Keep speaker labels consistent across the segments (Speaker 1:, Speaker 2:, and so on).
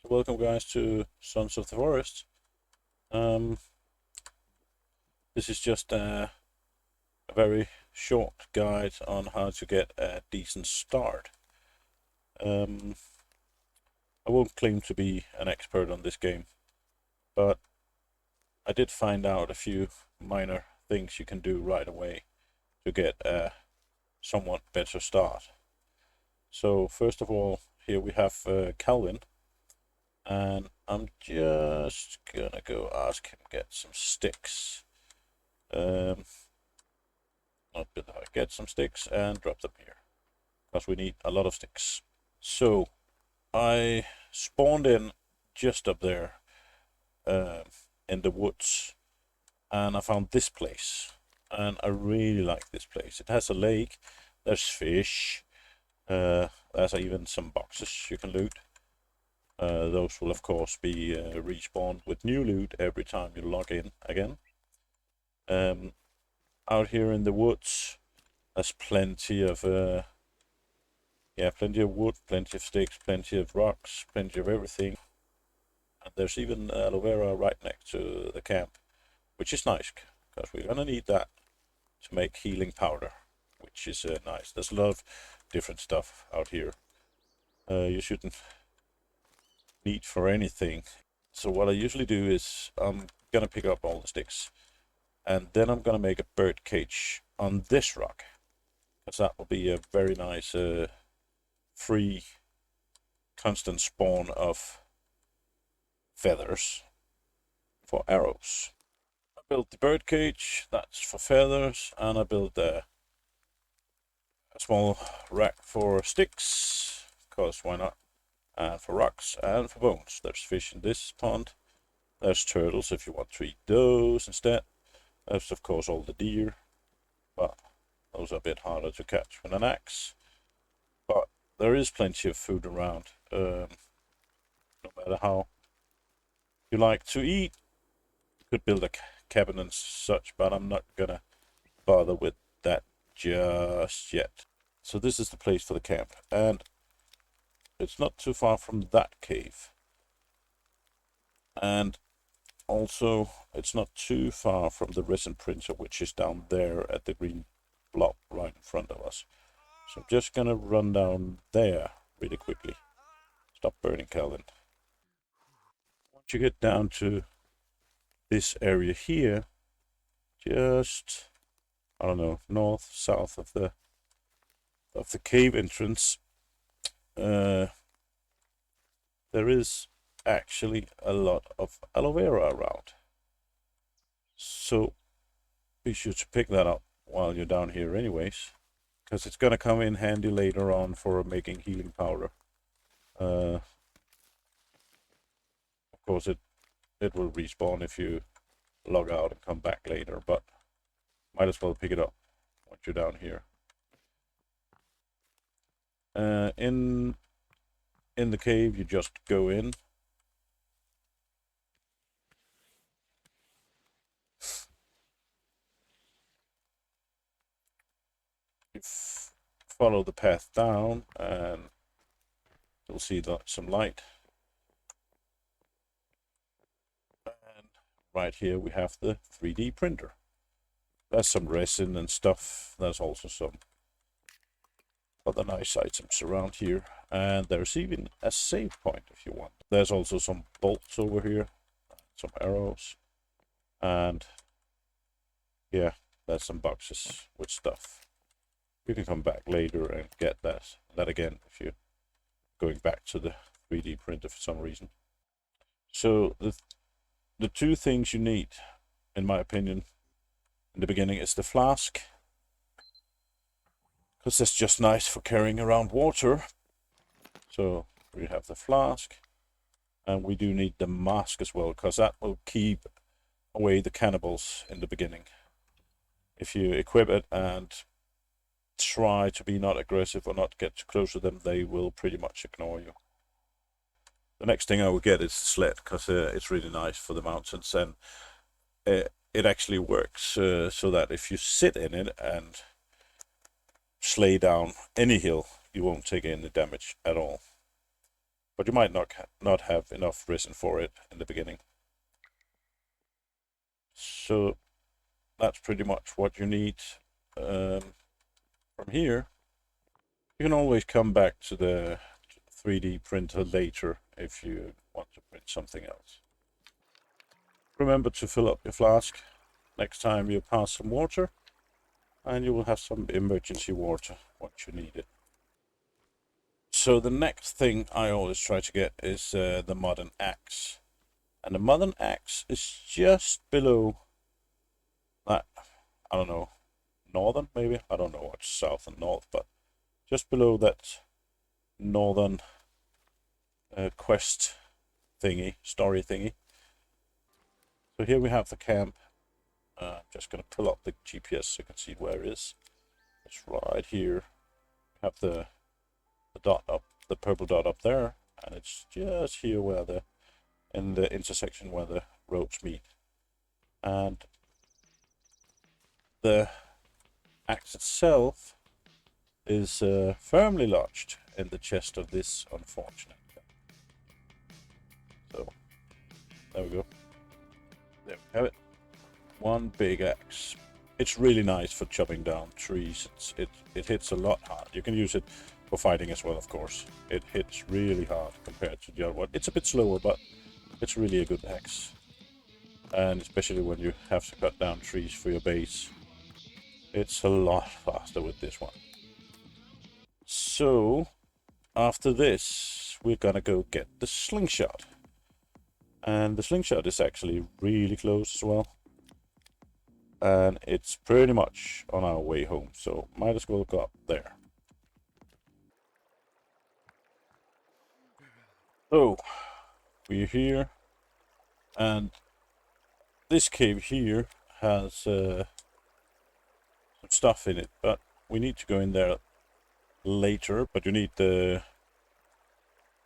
Speaker 1: Welcome guys to Sons of the Forest. Um, this is just a very short guide on how to get a decent start. I won't claim to be an expert on this game, but I did find out a few minor things you can do right away to get a somewhat better start. So first of all, here we have Calvin, and I'm just gonna go ask him get some sticks. Um, Not bit hard. Get some sticks and drop them here, because we need a lot of sticks. So I spawned in just up there uh, in the woods, and I found this place, and I really like this place. It has a lake, there's fish, there's even some boxes you can loot. Those will of course be respawned with new loot every time you log in again. Out here in the woods, there's plenty of plenty of wood, plenty of sticks, plenty of rocks, plenty of everything. And there's even aloe vera right next to the camp, which is nice, because we're gonna need that to make healing powder, which is nice. There's a lot of different stuff out here. You shouldn't need for anything. So what I usually do is I'm gonna pick up all the sticks, and then I'm gonna make a bird cage on this rock, because that will be a very nice free constant spawn of feathers for arrows. I built the bird cage, that's for feathers, and I built a small rack for sticks, because why not? And for rocks and for bones. There's fish in this pond. There's turtles if you want to eat those instead. There's of course all the deer, but those are a bit harder to catch with an axe. But there is plenty of food around. No matter how you like to eat, you could build a cabin and such, but I'm not gonna bother with that just yet. So this is the place for the camp, and it's not too far from that cave. And also, it's not too far from the resin printer, which is down there at the green blob right in front of us. So I'm just gonna run down there really quickly. Stop burning, Calvin. Once you get down to this area here, just I don't know, north, south of the cave entrance, there is actually a lot of aloe vera around. So be sure to pick that up while you're down here anyways, because it's gonna come in handy later on for making healing powder. Of course it will respawn if you log out and come back later, but might as well pick it up once you're down here. In the cave, you just go in. You follow the path down, and you'll see some light. And right here we have the 3D printer. There's some resin and stuff. There's also some other nice items around here, and there's even a save point if you want. There's also some bolts over here, some arrows, and yeah, there's some boxes with stuff. You can come back later and get that again if you're going back to the 3D printer for some reason. So the two things you need, in my opinion, in the beginning is the flask, because that's just nice for carrying around water. So we have the flask, and we do need the mask as well, because that will keep away the cannibals in the beginning. If you equip it and try to be not aggressive or not get too close to them, they will pretty much ignore you. The next thing I will get is the sled, because it's really nice for the mountains, and it actually works so that if you sit in it and slay down any hill, you won't take any damage at all. but you might not have enough resin for it in the beginning. So that's pretty much what you need. From here, you can always come back to the 3D printer later if you want to print something else. Remember to fill up your flask next time you pass some water, and you will have some emergency water once you need it. So the next thing I always try to get is the modern axe. And the modern axe is just below that, I don't know, northern maybe? I don't know what's south and north, but just below that northern quest thingy, story thingy. So here we have the camp. I'm just going to pull up the GPS so you can see where it is. It's right here. Have the dot up, the purple dot up there, and it's just here where in the intersection where the roads meet. And the axe itself is firmly lodged in the chest of this unfortunate guy. So there we go. There we have it. One big axe. It's really nice for chopping down trees. It hits a lot hard. You can use it for fighting as well, of course. It hits really hard compared to the other one. It's a bit slower, but it's really a good axe. And especially when you have to cut down trees for your base, it's a lot faster with this one. So after this, we're gonna go get the slingshot. And the slingshot is actually really close as well. And it's pretty much on our way home, so might as well go up there. So we're here, and this cave here has some stuff in it, but we need to go in there later. But you need the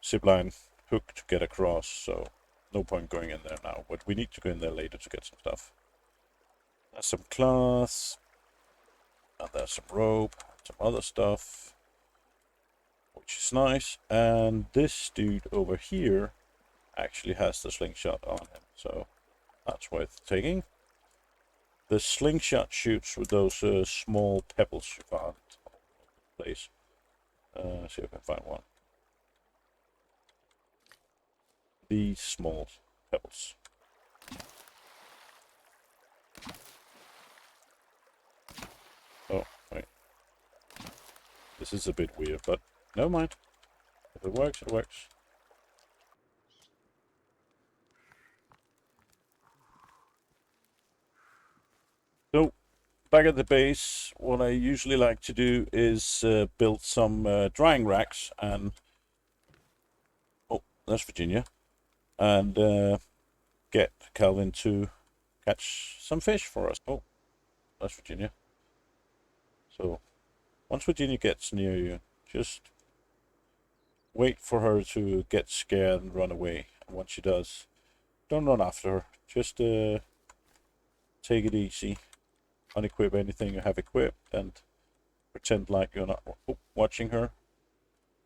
Speaker 1: zipline hook to get across, so no point going in there now. But we need to go in there later to get some stuff. There's some cloth, and there's some rope, some other stuff, which is nice. And this dude over here actually has the slingshot on him, so that's worth taking. The slingshot shoots with those small pebbles you found all over the place. See if I can find one. These small pebbles. Oh, wait. This is a bit weird, but never mind. If it works, it works. So, back at the base, what I usually like to do is build some drying racks and... Oh, that's Virginia. And get Calvin to catch some fish for us. Oh, that's Virginia. So, once Virginia gets near you, just wait for her to get scared and run away. And once she does, don't run after her. Just take it easy. Unequip anything you have equipped and pretend like you're not watching her.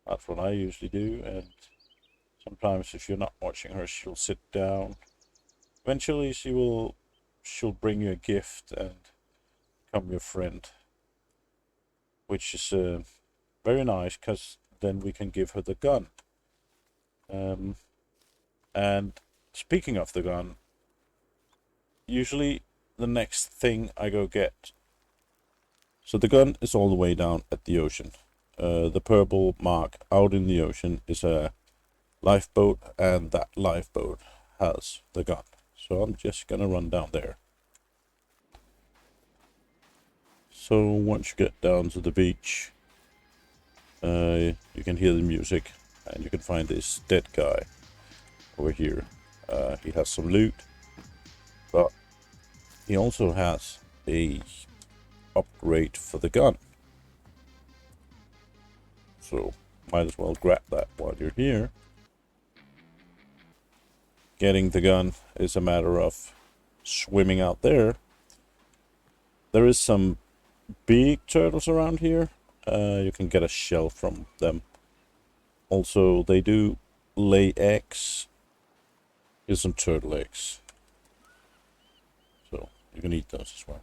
Speaker 1: That's what I usually do. And sometimes if you're not watching her, she'll sit down. Eventually she'll bring you a gift and become your friend. Which is very nice, because then we can give her the gun. And speaking of the gun, usually the next thing I go get. So the gun is all the way down at the ocean. The purple mark out in the ocean is a lifeboat, and that lifeboat has the gun. So I'm just gonna run down there. So once you get down to the beach, you can hear the music, and you can find this dead guy over here. He has some loot, but he also has a upgrade for the gun. So might as well grab that while you're here. Getting the gun is a matter of swimming out there. There is some big turtles around here. You can get a shell from them. Also, they do lay eggs. Here's some turtle eggs. So you can eat those as well.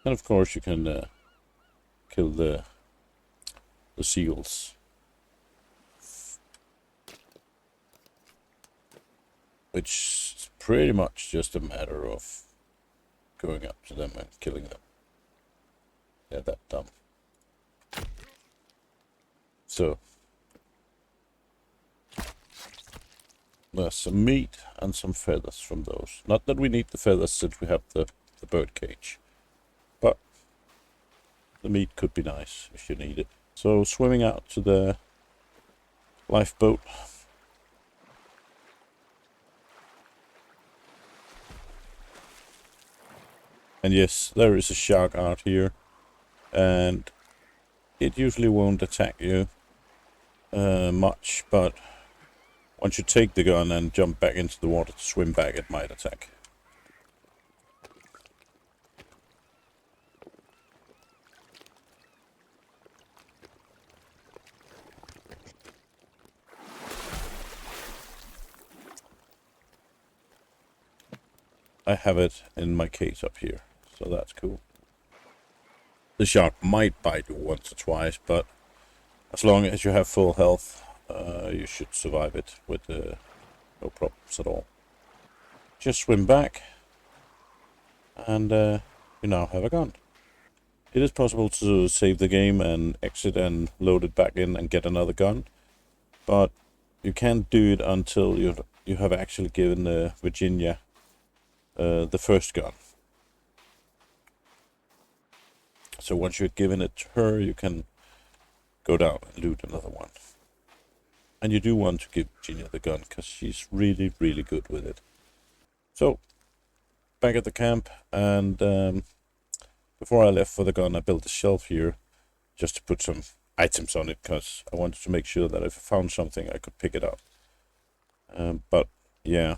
Speaker 1: And of course you can kill the seagulls. Which is pretty much just a matter of going up to them and killing them. They're that dumb. So there's some meat and some feathers from those. Not that we need the feathers since we have the bird cage, but the meat could be nice if you need it. So swimming out to the lifeboat. And yes, there is a shark out here, and it usually won't attack you much, but once you take the gun and jump back into the water to swim back, it might attack. I have it in my case up here, so that's cool. The shark might bite you once or twice, but as long as you have full health, you should survive it with no problems at all. Just swim back, and you now have a gun. It is possible to save the game and exit and load it back in and get another gun, but you can't do it until you have actually given Virginia the first gun. So once you've given it to her, you can go down and loot another one. And you do want to give Virginia the gun, because she's really, really good with it. So, back at the camp, and before I left for the gun, I built a shelf here, just to put some items on it, because I wanted to make sure that if I found something, I could pick it up. But, yeah.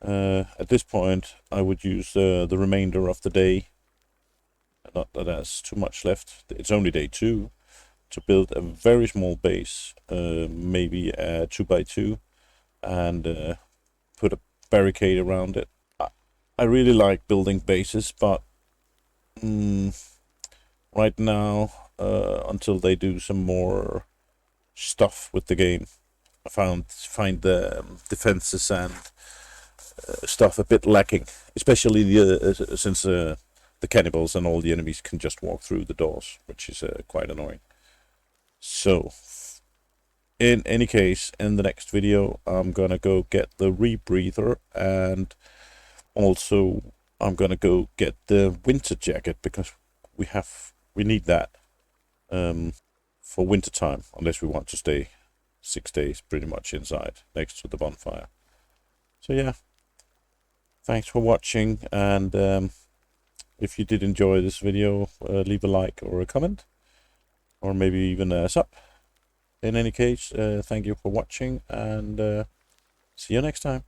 Speaker 1: At this point, I would use the remainder of the day, not that there's too much left, it's only day 2, to build a very small base, maybe a 2x2, and put a barricade around it. I really like building bases, but right now, until they do some more stuff with the game, I find the defenses and stuff a bit lacking, especially since the cannibals and all the enemies can just walk through the doors, which is quite annoying. So, in any case, in the next video, I'm gonna go get the rebreather, and also I'm gonna go get the winter jacket, because we need that for winter time, unless we want to stay 6 days pretty much inside next to the bonfire. So yeah, thanks for watching, and if you did enjoy this video, leave a like or a comment, or maybe even a sub. In any case, thank you for watching, and see you next time.